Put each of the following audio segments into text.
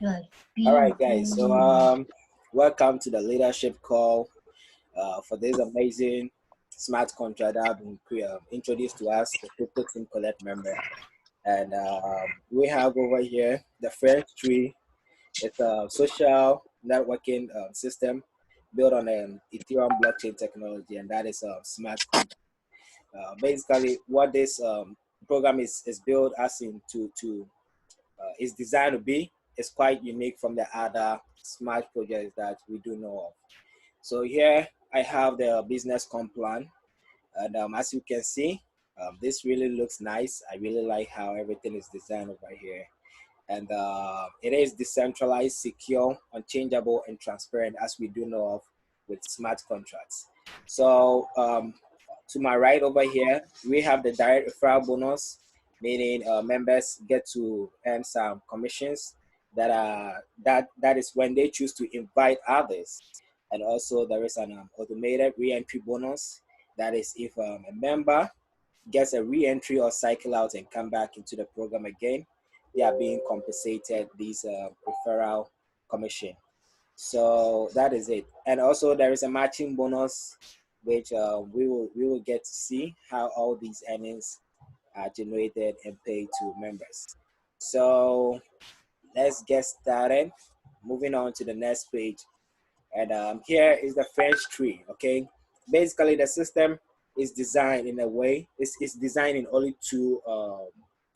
All right, guys. So, welcome to the leadership call for this amazing smart contract that have been introduced to us, the Crypto Team Collect member. And we have over here the French tree. It's a social networking system built on Ethereum blockchain technology, and that is a smart contract. Basically, what this program is built as in to is designed to be is quite unique from the other smart projects that we do know of. So here I have the business comp plan, and as you can see, this really looks nice. I really like how everything is designed over here, and it is decentralized, secure, unchangeable, and transparent, as we do know of with smart contracts. So to my right over here, we have the direct referral bonus, meaning members get to earn some commissions that is when they choose to invite others. And also there is an automated re-entry bonus. That is if a member gets a re-entry or cycle out and come back into the program again, they are being compensated these referral commission. So that is it. And also there is a matching bonus, which we will get to see how all these earnings are generated and paid to members. So let's get started. Moving on to the next page. And here is the French tree, okay? Basically, the system is designed in a way, it's designed in only two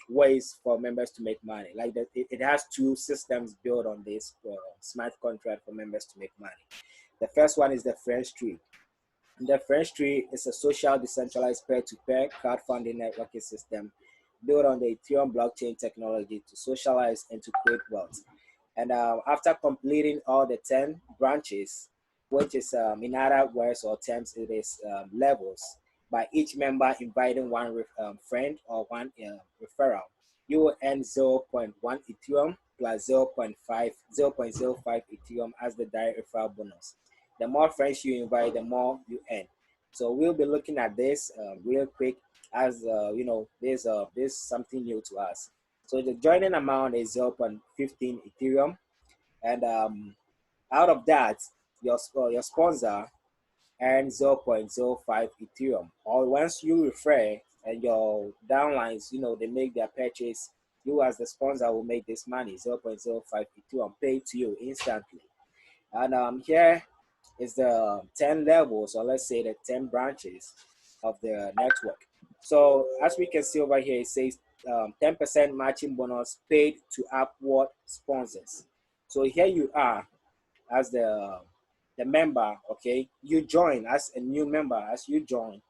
ways for members to make money. Like that, it has two systems built on this smart contract for members to make money. The first one is the French tree. The French tree is a social decentralized peer-to-peer crowdfunding networking system built on the Ethereum blockchain technology to socialize and to create wealth. And after completing all the 10 branches, which is in other words or terms, it is levels, by each member inviting one friend or one referral, you will earn zero point 0.1 Ethereum plus 0.05 Ethereum as the direct referral bonus. The more friends you invite, the more you earn. So we'll be looking at this real quick as you know, there's something new to us. So the joining amount is 0.15 Ethereum, and out of that, your sponsor earns 0.05 Ethereum. Or once you refer and your downlines, you know, they make their purchase, you as the sponsor will make this money, 0.05 Ethereum paid to you instantly. And here is the 10 levels, or let's say the 10 branches of the network. So as we can see over here, it says 10% matching bonus paid to upward sponsors. So here you are as the member, okay? You join as a new member. As you join,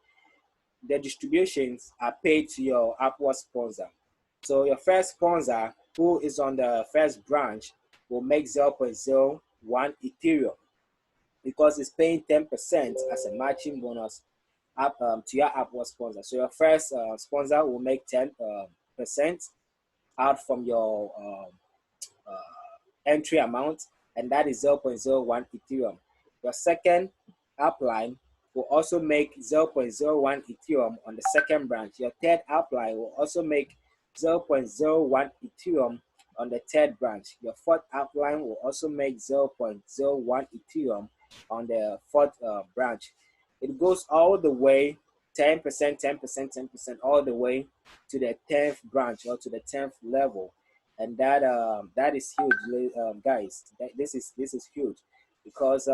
the distributions are paid to your upward sponsor. So your first sponsor, who is on the first branch, will make 0.01 Ethereum because it's paying 10% as a matching bonus up to your upward sponsor. So your first sponsor will make 10% out from your entry amount, and that is 0.01 Ethereum. Your second upline will also make 0.01 Ethereum on the second branch. Your third upline will also make 0.01 Ethereum on the third branch. Your fourth upline will also make 0.01 Ethereum on the fourth branch. It goes all the way 10%, 10%, 10%, all the way to the 10th branch or to the 10th level. And that is huge, guys. This is huge because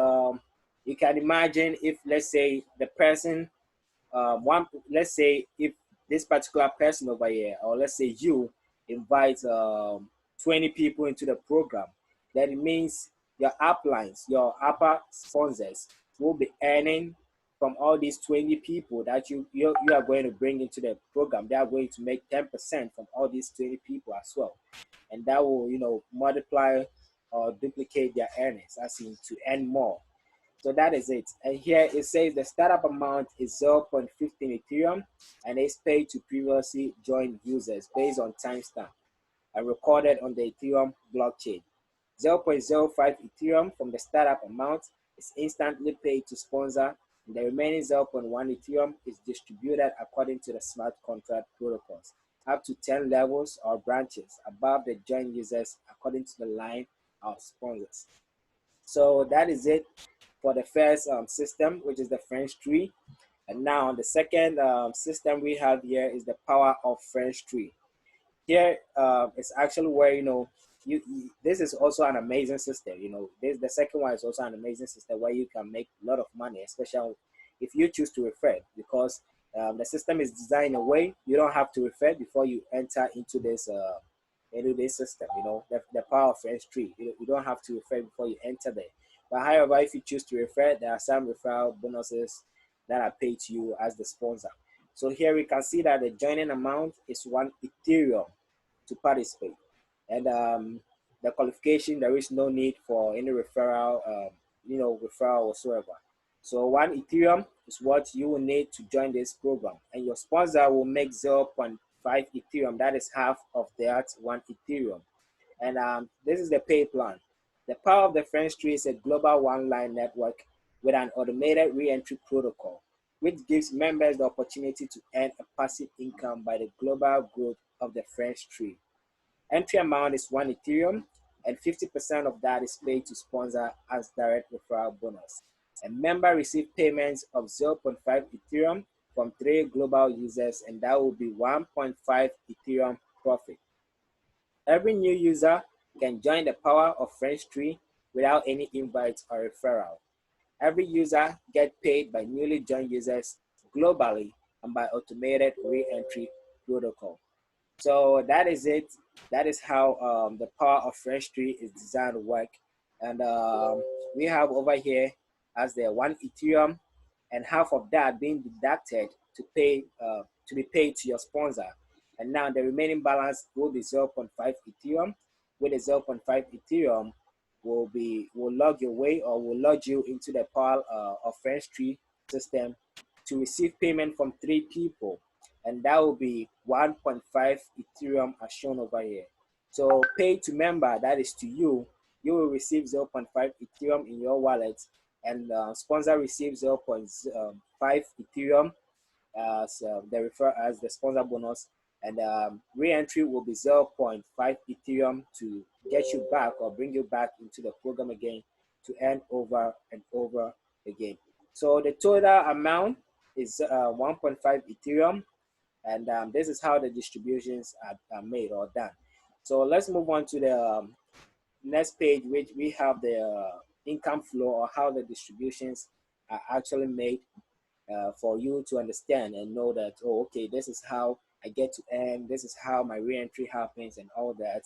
you can imagine if, let's say, the person let's say if this particular person over here, or let's say you invite 20 people into the program, that it means your uplines, your upper sponsors will be earning from all these 20 people that you are going to bring into the program. They are going to make 10% from all these 20 people as well, and that will, you know, multiply or duplicate their earnings, as in to earn more. So that is it. And here it says the startup amount is 0.15 Ethereum, and it's paid to previously joined users based on timestamp and recorded on the Ethereum blockchain. 0.05 Ethereum from the startup amount is instantly paid to sponsor, and the remaining 0.1 Ethereum is distributed according to the smart contract protocols, up to 10 levels or branches above the joined users according to the line our sponsors. So that is it for the first system, which is the French tree. And now the second system we have here is the power of French tree. Here it's actually where this is also an amazing system. This the second one is also an amazing system where you can make a lot of money, especially if you choose to refer, because the system is designed in a way you don't have to refer before you enter into this system. The power of French tree. You don't have to refer before you enter there. But however, if you choose to refer, there are some referral bonuses that are paid to you as the sponsor. So here we can see that the joining amount is 1 Ethereum to participate. And the qualification, there is no need for any referral, referral whatsoever. So 1 Ethereum is what you will need to join this program. And your sponsor will make 0.5 Ethereum. That is half of that 1 Ethereum. And this is the pay plan. The power of the French tree is a global one-line network with an automated re-entry protocol, which gives members the opportunity to earn a passive income by the global growth of the French tree. Entry amount is 1 Ethereum, and 50% of that is paid to sponsor as direct referral bonus. A member receives payments of 0.5 Ethereum from 3 global users, and that will be 1.5 Ethereum profit. Every new user can join the power of French tree without any invite or referral. Every user gets paid by newly joined users globally and by automated re-entry protocol. So that is it. That is how the power of French tree is designed to work. And we have over here as the 1 Ethereum, and half of that being deducted to be paid to your sponsor. And now the remaining balance will be 0.5 Ethereum. With the 0.5 Ethereum will log your way, or will log you into the power of French tree system to receive payment from 3 people. And that will be 1.5 Ethereum as shown over here. So pay to member, that is to you, you will receive 0.5 Ethereum in your wallet, and sponsor receives 0.5 Ethereum as the sponsor bonus, and re-entry will be 0.5 Ethereum to get you back or bring you back into the program again to earn over and over again. So the total amount is 1.5 Ethereum, and this is how the distributions are made or done. So let's move on to the next page, which we have the income flow, or how the distributions are actually made for you to understand and know that, oh, okay, this is how I get to earn, this is how my re-entry happens and all that.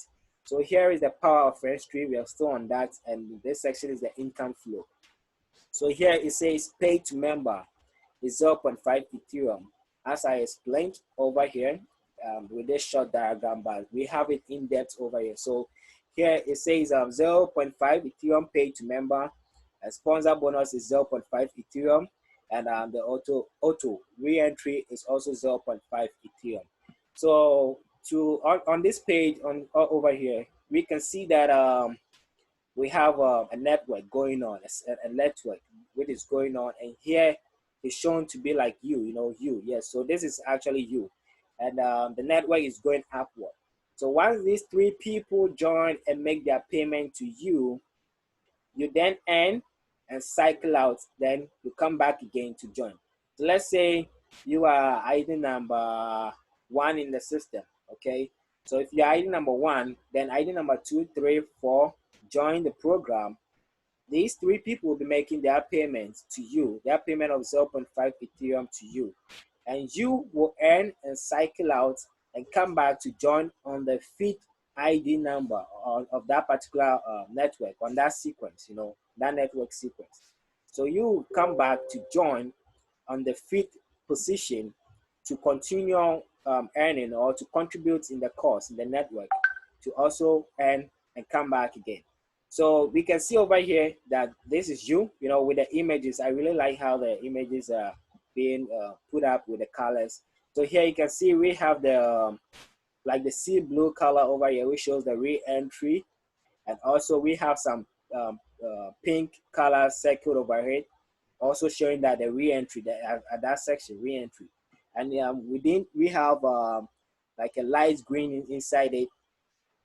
So here is the power of French tree. We are still on that, and this section is the income flow. So here it says pay to member is 0.5 Ethereum. As I explained over here with this short diagram, but we have it in depth over here. So here it says 0.5 Ethereum paid to member. A sponsor bonus is 0.5 Ethereum, and the auto re-entry is also 0.5 Ethereum. So on this page over here, we can see that we have a network going on, a network which is going on, and here is shown to be like you, yes. So this is actually you, and the network is going upward. So once these 3 people join and make their payment to you, you then earn and cycle out, then you come back again to join. So let's say you are ID number 1 in the system, okay? So if you're ID number 1, then ID number 2, 3, 4 join the program. These 3 people will be making their payments to you, their payment of 0.5 Ethereum to you. And you will earn and cycle out and come back to join on the 5th ID number of that particular network, on that sequence, that network sequence. So you come back to join on the 5th position to continue earning, or to contribute in the course, in the network, to also earn and come back again. So we can see over here that this is you, with the images. I really like how the images are being put up with the colors. So here you can see we have the like the sea blue color over here, which shows the re-entry, and also we have some pink color circled overhead, also showing that the re-entry, at that section, re-entry. And we have like a light green inside it,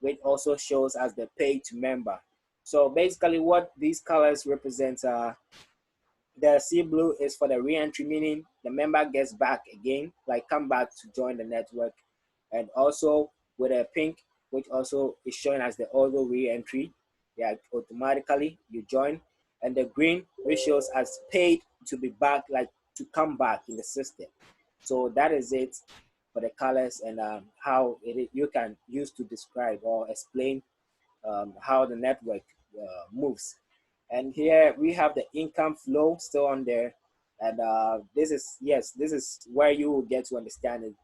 which also shows as the pay to member. So basically, what these colors represent are the sea blue is for the re-entry, meaning the member gets back again, like come back to join the network, and also with a pink, which also is showing as the auto re-entry, yeah, automatically you join, and the green, which shows as paid to be back, like to come back in the system. So that is it for the colors and how you can use to describe or explain how the network moves. And here we have the income flow still on there. And this is, yes, this is where you will get to understand it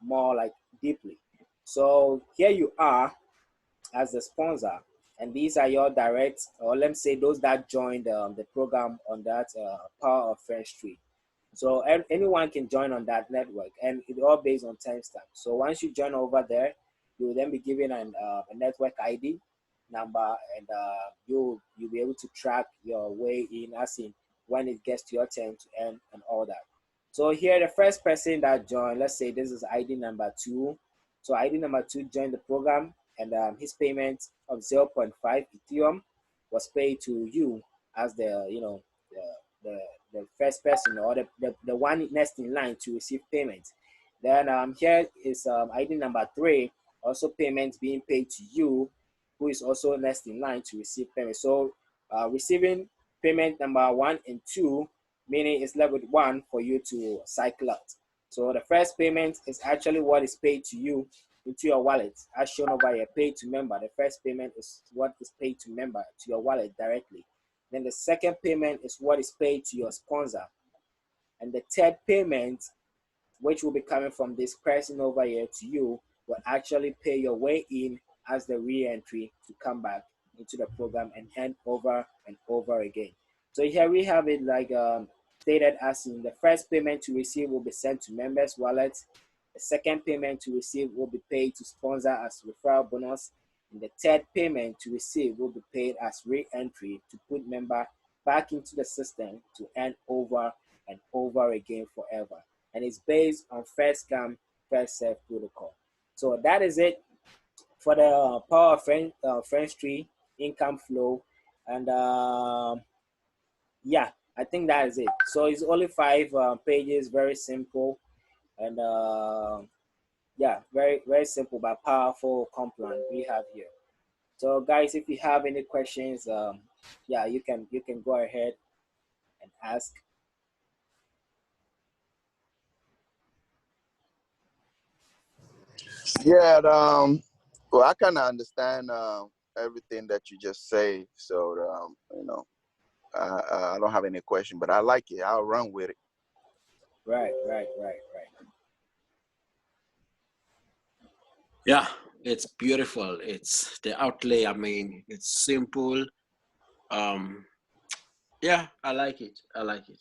more like deeply. So here you are as the sponsor, and these are your direct, or let me say those that joined the program on that Power of French Tree. So anyone can join on that network, and it's all based on timestamp. So once you join over there, you will then be given a network ID number, and you'll be able to track your way in, as in when it gets to your turn to earn and all that. So here, the first person that joined, let's say this is ID number 2. So ID number 2 joined the program, and his payment of 0.5 Ethereum was paid to you as the the, the first person, or the one next in line to receive payment. Then here is ID number 3, also payment being paid to you, who is also next in line to receive payment. So receiving payment number 1 and 2, meaning it's left with 1 for you to cycle out. So the first payment is actually what is paid to you into your wallet, as shown over here, paid to member. The first payment is what is paid to member to your wallet directly. Then the second payment is what is paid to your sponsor. And the third payment, which will be coming from this person over here to you, will actually pay your way in as the re-entry to come back into the program and hand over and over again. So here we have it like stated as in the first payment to receive will be sent to members' wallets. The second payment to receive will be paid to sponsor as referral bonus. And the third payment to receive will be paid as re-entry to put member back into the system to earn over and over again forever. And it's based on first come, first serve protocol. So that is it for the Power of French Tree income flow. And yeah, I think that is it. So it's only 5 pages, very simple. And yeah, very simple but powerful compliant we have here. So guys, if you have any questions, yeah, you can go ahead and ask. Yeah, well, I kind of understand everything that you just say. So, I don't have any question, but I like it. I'll run with it. Right. Yeah, it's beautiful. It's the outlay. I mean, it's simple. Um, yeah, I like it. I like it.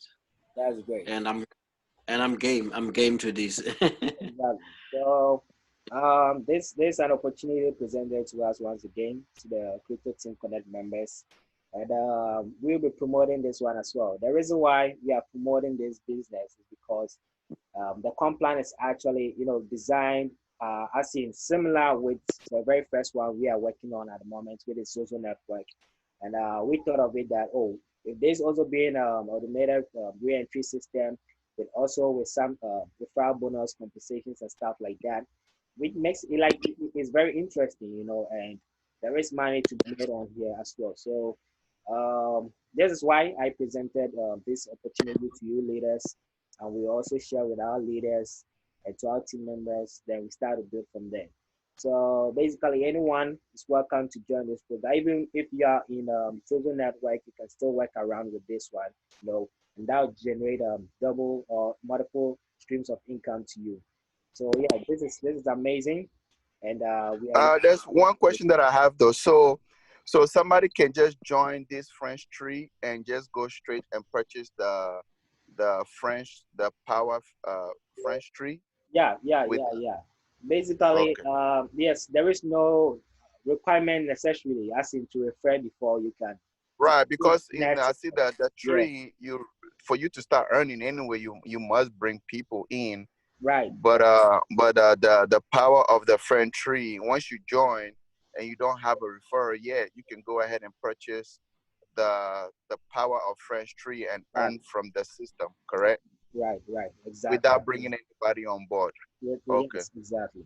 That's great. And I'm game. I'm game to this. Exactly. So this an opportunity presented to us once again to the Crypto Team Connect members, and we'll be promoting this one as well. The reason why we are promoting this business is because the comp plan is actually designed as in similar with the very first one we are working on at the moment with the social network, and we thought of it that, oh, if there's also being automated re-entry system with also with some referral bonus compensations and stuff like that, which makes it like it's very interesting, and there is money to be made on here as well. So this is why I presented this opportunity to you leaders, and we also share with our leaders and to our team members. Then we start to build from there. So basically, anyone is welcome to join this program. Even if you are in social network, you can still work around with this one, and that will generate double or multiple streams of income to you. So yeah, this is amazing, and we are. There's one question that I have though. So somebody can just join this French tree and just go straight and purchase the power French tree with. Yeah. Basically, Okay. yes, there is no requirement necessarily as in to refer before you can. Right, because in Net, I see that the yeah, tree, you for you to start earning anyway, you must bring people in. right. But the power of the friend tree, once you join and you don't have a referral yet, you can go ahead and purchase the power of Fresh Tree and Right, earn from the system, correct? right, exactly. Without bringing anybody on board. Okay, Yes, exactly.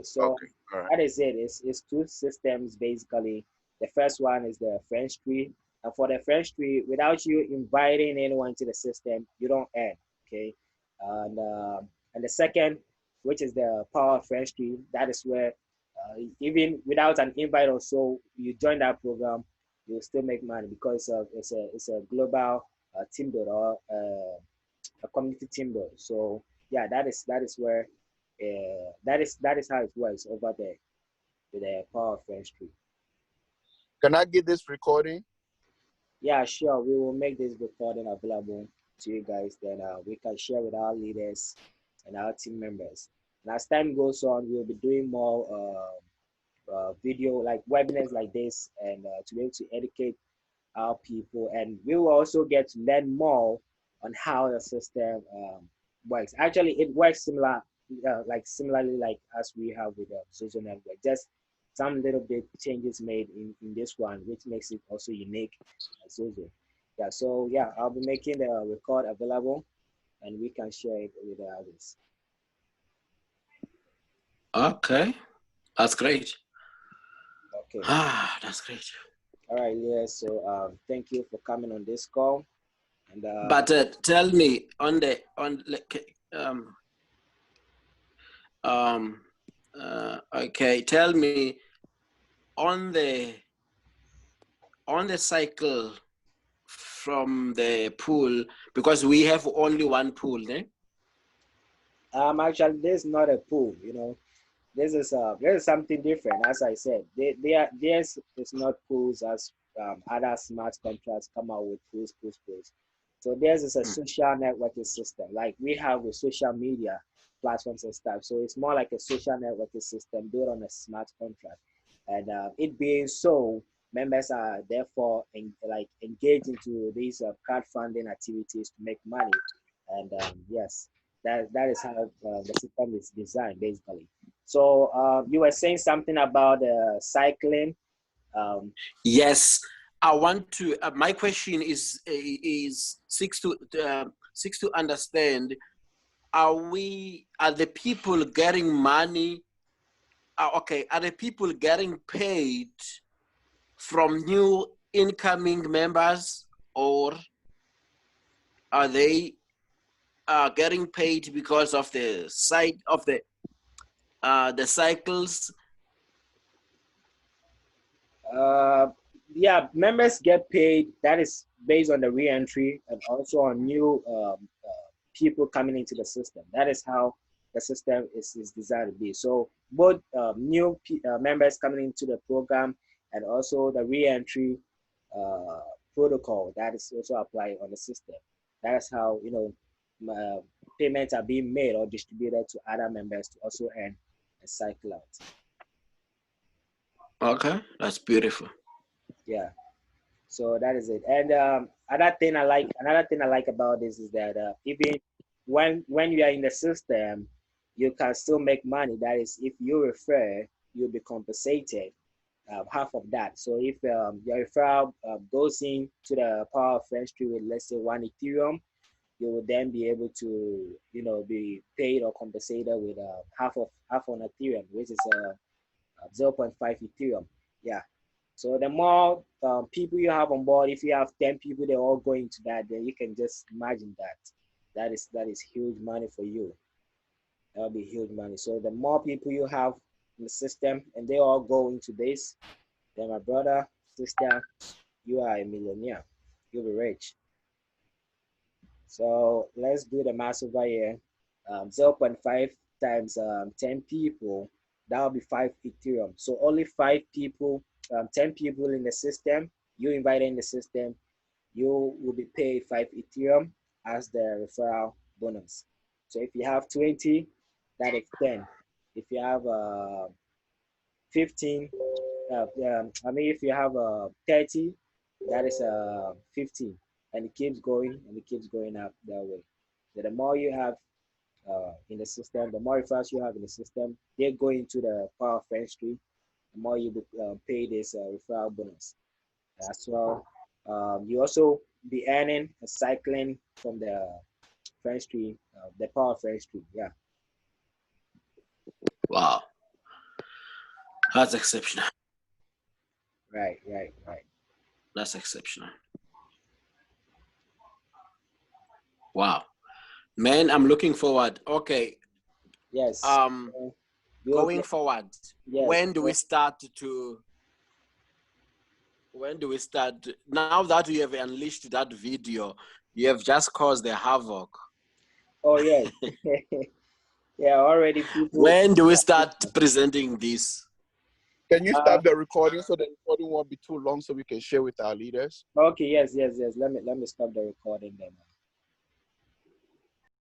So okay, all right. that is it. It's two systems basically. The first one is the French tree, and for the French tree, without you inviting anyone to the system, you don't earn. Okay, and and the second, which is the power of French tree, that is where even without an invite or so, you join that program, you still make money because it's a global team builder or a community team builder. So yeah, that is where that is how it works over there with the power of French tree. Can I get this recording? Yeah, sure. We will make this recording available to you guys. Then we can share with our leaders and our team members. And as time goes on, we'll be doing more video like webinars like this, and to be able to educate our people, and we will also get to learn more on how the system works. Actually, it works similarly like as we have with the social network. Just some little bit changes made in this one, which makes it also unique as social. Yeah. So yeah, I'll be making the record available, and we can share it with the others. Okay, that's great. Okay. Ah, that's great. All right. Yeah. So thank you for coming on this call, and But tell me on the on like um okay, tell me on the cycle from the pool, because we have only one pool, eh? actually, there's not a pool. This is something different. As I said, theirs is not pools as other smart contracts come out with pools. So theirs is a Hmm. social networking system, like we have with social media platforms and stuff. So it's more like a social networking system built on a smart contract, and it being so, members are therefore engaged into these crowdfunding activities to make money, and yes, that is how the system is designed basically. So you were saying something about cycling. Um, Yes, I want to. My question is six to understand. Are the people getting money? Okay, are the people getting paid from new incoming members, or are they getting paid because of the side of the cycles? uh, yeah, members get paid. That is based on the re-entry and also on new people coming into the system. That is how the system is designed to be. So both members coming into the program and also the re-entry uh, protocol that is also applied on the system. That is how payments are being made or distributed to other members to also earn and cycle out. Okay, that's beautiful. Yeah. So that is it. And another thing I like about this is that even when you are in the system, you can still make money. That is, if you refer, you'll be compensated half of that. So if your referral goes in to the power of French tree with, let's say, 1 Ethereum, you will then be able to be paid or compensated with half on Ethereum, which is 0.5 Ethereum. Yeah. So the more people you have on board, if you have 10 people, they're all going to that, then you can just imagine that. That is huge money for you. That'll be huge money. So the more people you have in the system and they all go into this, then my brother, sister, you are a millionaire. You'll be rich. So let's do the math over here. 0.5 times 10 people, that will be 5 Ethereum. So only 5 people, 10 people in the system, you invited in the system, you will be paid 5 Ethereum as the referral bonus. So if you have 20, that is 10. If you have 15, if you have 30, that is 15. And it keeps going and it keeps going up that way. So the more you have in the system, the more referrals you have in the system, they go into the power of French tree. the more you pay this referral bonus as well. You also be earning a cycling from the French tree, the power of French tree. Yeah. Wow, that's exceptional. Right. Right. Right. That's exceptional. Wow, man, I'm looking forward. Okay, Yes. um, We'll, going forward, yes. when do we start to? When do we start? Now that we have unleashed that video, you have just caused the havoc. Oh yes. Yeah. Already people. When do we start presenting this? Can you Uh, stop the recording so the recording won't be too long so we can share with our leaders? okay. Yes. Yes. Yes. Let me stop the recording then.